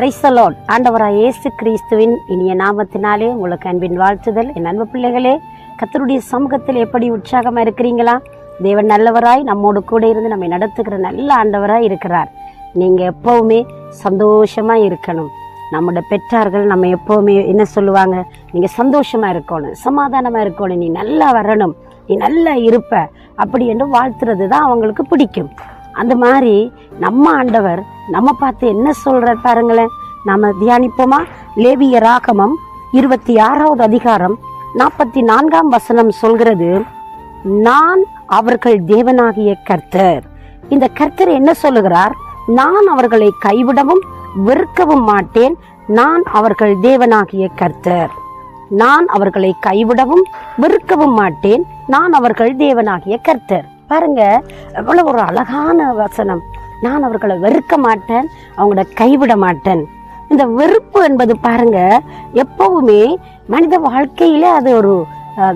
Praise the Lord. ஆண்டவராகிய இயேசு கிறிஸ்துவின் இனிய நாமத்தினாலே உங்களுக்கு அன்பின் வாழ்த்துதல். என் அன்பு பிள்ளைகளே, கர்த்தருடைய சமூகத்தில் எப்படி உற்சாகமாக இருக்கிறீங்களா? தேவன் நல்லவராய் நம்மோடு கூட இருந்து நம்மை நடத்துகிற நல்ல ஆண்டவராய் இருக்கிறார். நீங்கள் எப்போவுமே சந்தோஷமாக இருக்கணும். நம்மளோட பெற்றார்கள் நம்ம எப்போவுமே என்ன சொல்லுவாங்க? நீங்கள் சந்தோஷமாக இருக்கணும், சமாதானமாக இருக்கணும், நீ நல்லா வரணும், நீ நல்லா இருப்ப அப்படி என்று வாழ்த்துறது தான் அவங்களுக்கு பிடிக்கும். அந்த மாதிரி நம்ம ஆண்டவர் நம்ம பார்த்து என்ன சொல்றார் பாருங்களேன். நாம தியானிப்போமா? லேவியராகமம் 26வது அதிகாரம் 44ஆம் வசனம் சொல்கிறது, நான் அவர்கள் தேவனாகிய கர்த்தர். இந்த கர்த்தர் என்ன சொல்லுகிறார்? நான் அவர்களை கைவிடவும் வெறுக்கவும் மாட்டேன். நான் அவர்கள் தேவனாகிய கர்த்தர். நான் அவர்களை கைவிடவும் வெறுக்கவும் மாட்டேன். நான் அவர்கள் தேவனாகிய கர்த்தர். பாருங்க, எவ்வளவு ஒரு அழகான வசனம். நான் அவர்களை வெறுக்க மாட்டேன், அவங்கள கைவிட மாட்டேன். இந்த வெறுப்பு என்பது பாருங்க, எப்பவுமே மனித வாழ்க்கையில அது ஒரு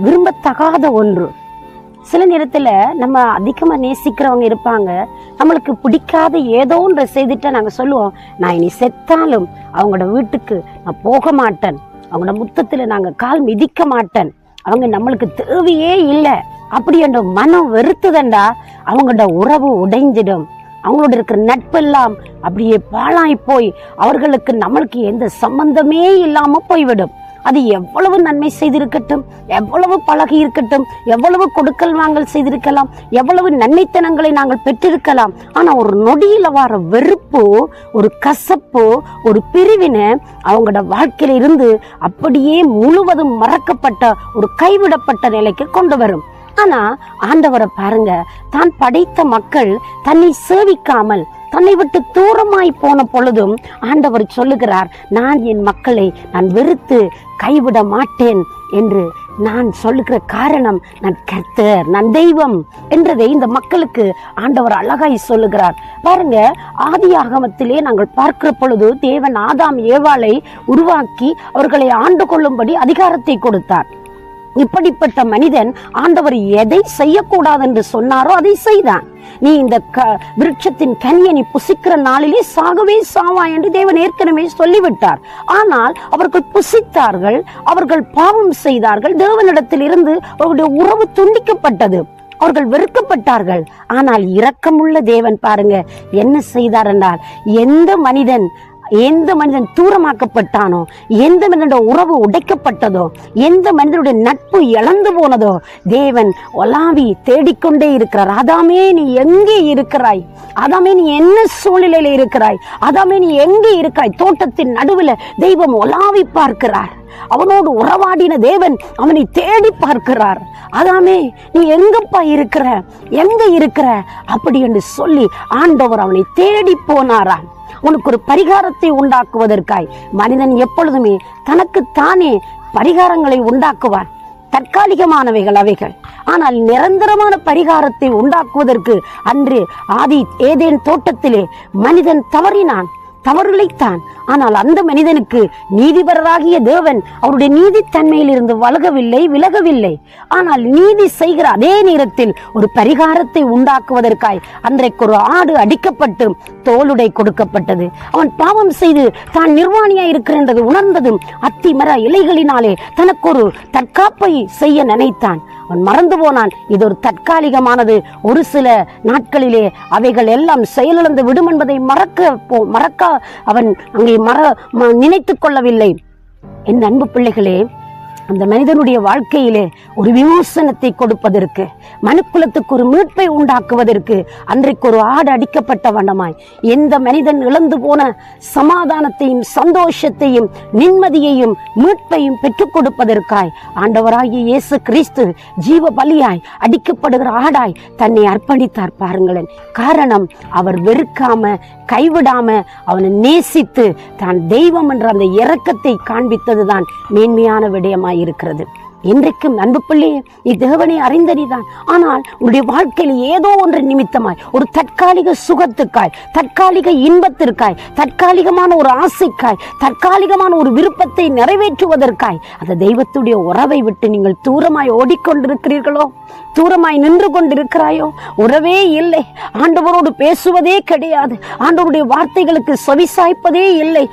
விரும்பத்தகாத ஒன்று. சில நேரத்துல நம்ம அதிகமா நேசிக்கிறவங்க இருப்பாங்க, நம்மளுக்கு பிடிக்காத ஏதோ ஒன்று செய்துட்டா நாங்க சொல்லுவோம், நான் இனி செத்தாலும் அவங்களோட வீட்டுக்கு நான் போக மாட்டேன், அவங்களோட முத்தத்துல நாங்க கால் மிதிக்க மாட்டேன், அவங்க நம்மளுக்கு தேவையே இல்லை அப்படி என்ற மனம் வெறுத்துதண்டா அவங்களோட உறவு உடைஞ்சிடும். அவங்களோட இருக்கிற நட்பெல்லாம் அப்படியே பாழாய் போய் அவர்களுக்கு நம்மளுக்கு எந்த சம்பந்தமே இல்லாம போய்விடும். அது எவ்வளவு நன்மை செய்திருக்கட்டும், எவ்வளவு பழகி இருக்கட்டும், எவ்வளவு கொடுக்கல் வாங்கல் செய்திருக்கலாம், எவ்வளவு நன்மைத்தனங்களை நாங்கள் பெற்றிருக்கலாம், ஆனா ஒரு நொடியில வர வெறுப்பு, ஒரு கசப்பு, ஒரு பிரிவினை அவங்களோட வாழ்க்கையில இருந்து அப்படியே முழுவதும் மறக்கப்பட்ட ஒரு கைவிடப்பட்ட நிலைக்கு கொண்டு வரும். ஆனா ஆண்டவரை பாருங்க, தான் படைத்த மக்கள் தன்னை சேவிக்காமல் தன்னை விட்டு தூரமாய் போன பொழுதும் ஆண்டவர் சொல்லுகிறார், நான் என் மக்களை நான் வெறுத்து கைவிட மாட்டேன் என்று நான் சொல்லுகிற காரணம், நான் கர்த்தர், நான் தெய்வம் என்றதை இந்த மக்களுக்கு ஆண்டவர் அழகாய் சொல்லுகிறார். பாருங்க, ஆதி ஆகமத்திலே நாங்கள் பார்க்கிற பொழுது தேவன் ஆதாம் ஏவாளை உருவாக்கி அவர்களை ஆண்டு கொள்ளும்படி அதிகாரத்தை கொடுத்தார். இப்படிப்பட்ட மனிதன் ஆண்டவர் எதை செய்யக்கூடாது என்று சொன்னாரோ அதை செய்தான். நீ இந்த விருட்சத்தின் கனியை நீ புசிக்கிற நாளிலே சாகவே சாவா என்று தேவன் ஏற்கனவே சொல்லிவிட்டார். ஆனால் அவர்கள் புசித்தார்கள், அவர்கள் பாவம் செய்தார்கள், தேவனிடத்தில் இருந்து அவருடைய உறவு துண்டிக்கப்பட்டது, அவர்கள் வெறுக்கப்பட்டார்கள். ஆனால் இரக்கமுள்ள தேவன் பாருங்க என்ன செய்தார் என்றால், எந்த மனிதன் தூரமாக்கப்பட்டானோ, எந்த மனிதனுடைய உறவு உடைக்கப்பட்டதோ, எந்த மனிதனுடைய நட்பு இழந்து போனதோ, தேவன் ஒலாவி தேடிக்கொண்டே இருக்கிறார். ஆதாமே நீ எங்கே இருக்கிறாய்? ஆதாமே நீ என்ன சூழ்நிலையில இருக்கிறாய்? ஆதாமே நீ எங்கே இருக்கிறாய்? தோட்டத்தின் நடுவில் தெய்வம் ஒலாவி பார்க்கிறார். அவனோடு உறவாடின தேவன் அவனை தேடி பார்க்கிறார். ஆதாமே நீ எங்கப்பா இருக்கிற, எங்க இருக்கிற அப்படி என்று சொல்லி ஆண்டவர் அவனை தேடி போனாராம். உனக்கு ஒரு பரிகாரத்தை உண்டாக்குவதற்காய் மனிதன் எப்பொழுதுமே தனக்குத்தானே பரிகாரங்களை உண்டாக்குவான். தற்காலிகமானவைகள் அவைகள். ஆனால் நிரந்தரமான பரிகாரத்தை உண்டாக்குவதற்கு அன்று ஆதி ஏதேன் தோட்டத்திலே மனிதன் தவறினான், தவறுழைத்தான். ஆனால் அந்த மனிதனுக்கு நீதிபரராகிய தேவன் அவருடைய நீதித்தன்மையில் இருந்து விலகவில்லை. ஆனால் நீதி செய்கிற அதே நேரத்தில் ஒரு பரிகாரத்தை உண்டாக்குவதற்காய் அன்றைக்கு ஒரு ஆடு அடிக்கப்பட்டு தோலுடை கொடுக்கப்பட்டது. அவன் பாவம் செய்து தான் நிர்வாணியாய் இருக்கிறது உணர்ந்ததும் அத்தி மர இலைகளினாலே தனக்கு ஒரு தற்காப்பை செய்ய நினைத்தான். அவன் மறந்து போனான், இது ஒரு தற்காலிகமானது, ஒரு சில நாட்களிலே அவைகள் எல்லாம் செயலிழந்து விடும் என்பதை மறக்க அவன் அங்கே நினைத்துக் கொள்ளவில்லை. என் அன்பு பிள்ளைகளே, அந்த மனிதனுடைய வாழ்க்கையிலே ஒரு விமோசனத்தை கொடுப்பதற்கு, மனுக்குலத்துக்கு ஒரு மீட்பை உண்டாக்குவதற்கு அன்றைக்கு ஒரு ஆடு அடிக்கப்பட்ட வண்ணமாய் எந்த மனிதன் இழந்து போன சமாதானத்தையும் சந்தோஷத்தையும் நிம்மதியையும் மீட்பையும் பெற்றுக் கொடுப்பதற்காய் ஆண்டவராகிய இயேசு கிறிஸ்து ஜீவ பலியாய் அடிக்கப்படுகிற ஆடாய் தன்னை அர்ப்பணித்தார். பாருங்களேன், காரணம் அவர் வெறுக்காம கைவிடாம அவனை நேசித்து தான் தெய்வம் என்ற அந்த இரக்கத்தை காண்பித்ததுதான் மேன்மையான விடயமாய் இருக்கிறது. என்றைக்கும் அன்பு பிள்ளையே, நீ தேவனை அறிந்தறிதான். ஆனால் உன்னுடைய வாழ்க்கையில் ஏதோ ஒன்று நிமித்தமாய், ஒரு தற்காலிக சுகத்துக்காய், தற்காலிக இன்பத்திற்காய், தற்காலிகமான ஒரு ஆசைக்காய், தற்காலிகமான ஒரு விருப்பத்தை நிறைவேற்றுவதற்காய் அந்த தெய்வத்துடைய உறவை விட்டு நீங்கள் தூரமாய் ஓடிக்கொண்டிருக்கிறீர்களோ? தூரமாய் நின்று கொண்டிருக்கிறாயோ? உறவே இல்லை, ஆண்டவரோடு பேசுவதே கிடையாது, ஆண்டவருடைய வார்த்தைகளுக்கு செவிசாய்ப்பதே இல்லை,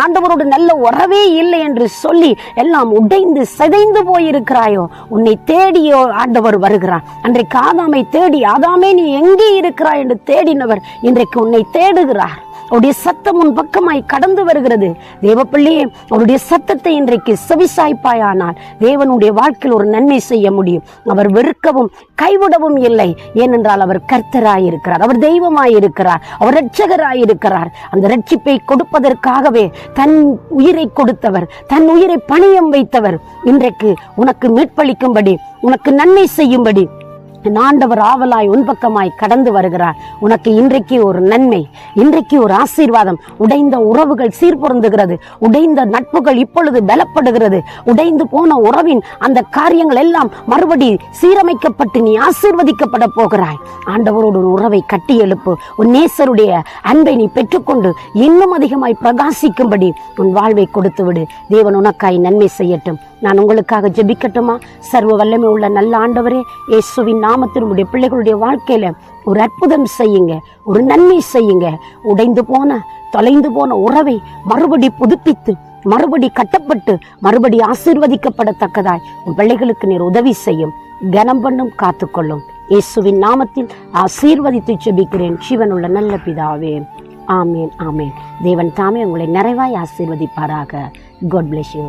ஆண்டவரோடு நல்ல உறவே இல்லை என்று சொல்லி எல்லாம் உடைந்து சிதைந்து போயிருக்கிறாயோ? உன்னை தேடியோ ஆண்டவர் வருகிறார். அன்றைக்கு ஆதாமை தேடி, ஆதாமே நீ எங்கே இருக்கிறாய் என்று தேடினவர் இன்றைக்கு உன்னை தேடுகிறார். அவருடைய சத்தம் உன் பக்கமாய் கடந்து வருகிறது. தேவ பிள்ளையே, அவருடைய சத்தத்தை இன்றைக்கு செவிசாய்ப்பாயானால் தேவனுடைய வாழ்க்கையில் ஒரு நன்மை செய்ய முடியும். அவர் வெறுக்கவும் கைவிடவும் இல்லை. ஏனென்றால் அவர் கர்த்தராயிருக்கிறார், அவர் தெய்வமாயிருக்கிறார், அவர் இரட்சகராயிருக்கிறார். அந்த இரட்சிப்பை கொடுப்பதற்காகவே தன் உயிரை கொடுத்தவர், தன் உயிரை பணியம் வைத்தவர் இன்றைக்கு உனக்கு மீட்பளிக்கும்படி, உனக்கு நன்மை செய்யும்படி ஆண்டவர் ஆவலாய் உன் பக்கமாய் கடந்து வருகிறார். உனக்கு இன்றைக்கு ஒரு நன்மை, இன்றைக்கு ஒரு ஆசீர்வாதம். உடைந்த உறவுகள் சீர்பொருந்துகிறது, உடைந்த நட்புகள் இப்பொழுது பலப்படுகிறது. உடைந்து போன உறவின் அந்த காரியங்கள் எல்லாம் மறுபடி சீரமைக்கப்பட்டு நீ ஆசீர்வதிக்கப்பட போகிறாய். ஆண்டவரோடு ஒரு உறவை கட்டி எழுப்பு. உன் நேசருடைய அன்பை நீ பெற்றுக்கொண்டு இன்னும் அதிகமாய் பிரகாசிக்கும்படி உன் வாழ்வை கொடுத்து விடு. தேவன் உனக்காய் நன்மை செய்யட்டும். நான் உங்களுக்காக ஜெபிக்கட்டுமா? சர்வ வல்லமை உள்ள நல்ல ஆண்டவரே, இயேசுவின் நாமத்தில் உடைய பிள்ளைகளுடைய வாழ்க்கையில ஒரு அற்புதம் செய்யுங்க, ஒரு நன்மை செய்யுங்க. உடைந்து போன, தொலைந்து போன உறவை மறுபடி புதுப்பித்து, மறுபடி கட்டப்பட்டு, மறுபடி ஆசீர்வதிக்கப்படத்தக்கதாய் உன் பிள்ளைகளுக்கு நீர் உதவி செய்யும். கனம் பண்ணும், காத்துக்கொள்ளும். இயேசுவின் நாமத்தில் ஆசீர்வதித்து ஜெபிக்கிறேன் ஜீவனுள்ள நல்ல பிதாவே. ஆமேன், ஆமேன். தேவன் தாமே உங்களை நிறைவாய் ஆசீர்வதிப்பாராக. God bless you.